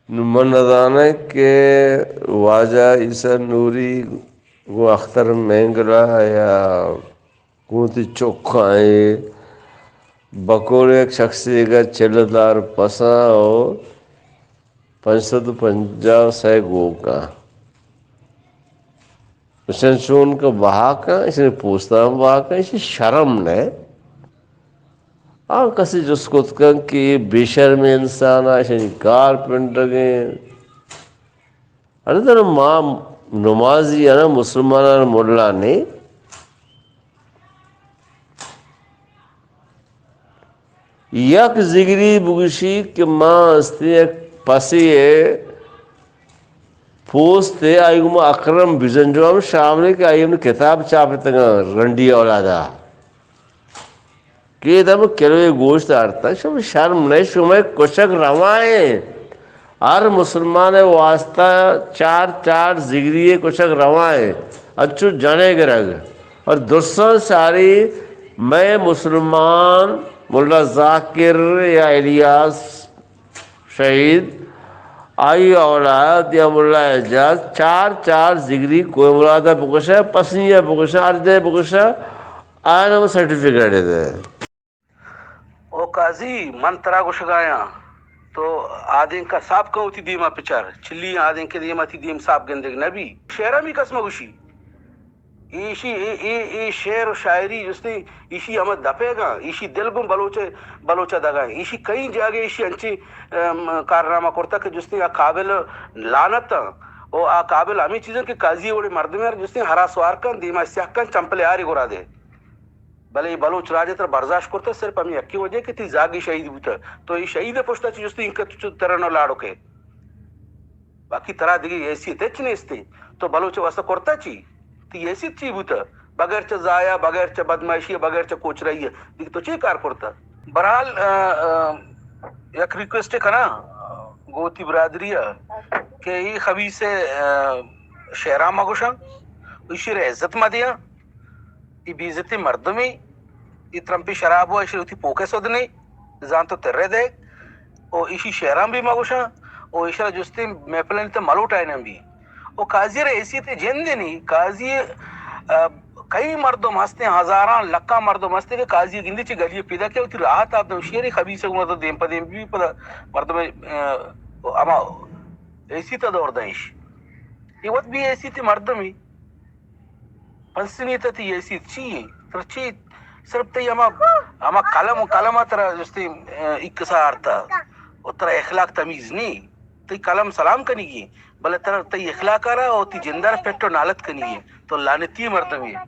نمندانے کے واجہ عیسیٰ نوری وہ اختر مینگرا یا کوتی چوکھائے بکور ایک شخصی کا چلدار پسا اور 550 سے گو کا اسن چون کا بہا کا اس نے پوچھتا بہا کا اس شرم نے کسی جس کو کہ بے شرم انسان ہے کارپینٹر گئے ارے تو ماں نمازی ہے نا مسلمان ملا نہیں یک زگری بگشی کہ ماں استی ایک پسی ہے پوستے آئیگو اکرم بزنجو ہم شامنے کے آئیم کتاب چاپتے گا رنڈی اولادا کہ دم کلوے گوشت آرتا شما شرم نہیں شما کشک روائیں ہر مسلمان واسطہ چار چار زگری کشک روائیں اچھو جانے گرگ اور دوسروں ساری میں مسلمان مولا ذاکر یا الیاس شہید آئی اولاد یا مولا اعجاز چار چار زگری کوئی مولادا بکشا پسنیا بکشا عرضے بکشا آئین وہ سرٹیفکیٹ دے او قاضی من ترا کو شگایا تو آدین کا صاحب کا ہوتی دیما پچار چلی آدین کے دیما تھی دیم صاحب گندگ نبی شعرہ بھی قسم گوشی ایشی شعر و شاعری جس نے ایشی ہمیں دپے گا ایشی دل گم بلوچہ دگا ایشی کئی جگہ ایشی انچی کارنامہ کرتا کہ جس نے قابل لانت او قابل ہمیں چیزیں کہ قاضی وڑے مرد میں جس نے ہرا سوار کن دیما سیاہ کن چمپلے آری گرا دے بلے بلوچ راجے تر برداشت کرتا صرف ہمیں اکی وجہ کہ تی زاگی شہید ہوتا تو یہ شہید پوچھتا چی جس نے انکا ترنو لاڑو کے باقی طرح دیگی حیثیت اچ نہیں استے تو بلوچ واسطہ کرتا چی تی حیثیت چی ہوتا بغیر چا زایا بغیر چا بدمائشی بغیر چا کوچ رہی ہے دیکھ تو چی کار کرتا برحال یک ریکویسٹ کنا گوتی برادری ہے کہ یہ خبیث شہرام مگوشا اسی رہ عزت ما دیا یہ بیزتی مردمی یہ ترمپی شراب ہوا اسی روتی پوکے سودنی زان تو ترے دے او اسی شہرام بھی مگوشا او اشارہ جستی میپلنی تا ملوٹ آئینم بھی او قاضی رہ حیثیت جن دینی قاضی کئی مردم ہستے ہزاران لکھا مردم ہستے کہ قاضی گندی چی گلی پیدا کیا ہوتی راحت آپ نے شیری خبیص کو دیم پا دیم بھی پدا مردم اما حیثیت دور دائش یہ وقت بھی حیثیت مردمی پنسنی تا تی حیثیت چیئے تر چی صرف تی اما کلمہ ترہ جستی اکسار تا و ترہ اخلاق تمیز نہیں تی کلم سلام کنی گی بلے ترہ تی اخلاق رہا اور تی جندر پیٹو نالت کنی گی تو لانتی مردمی ہے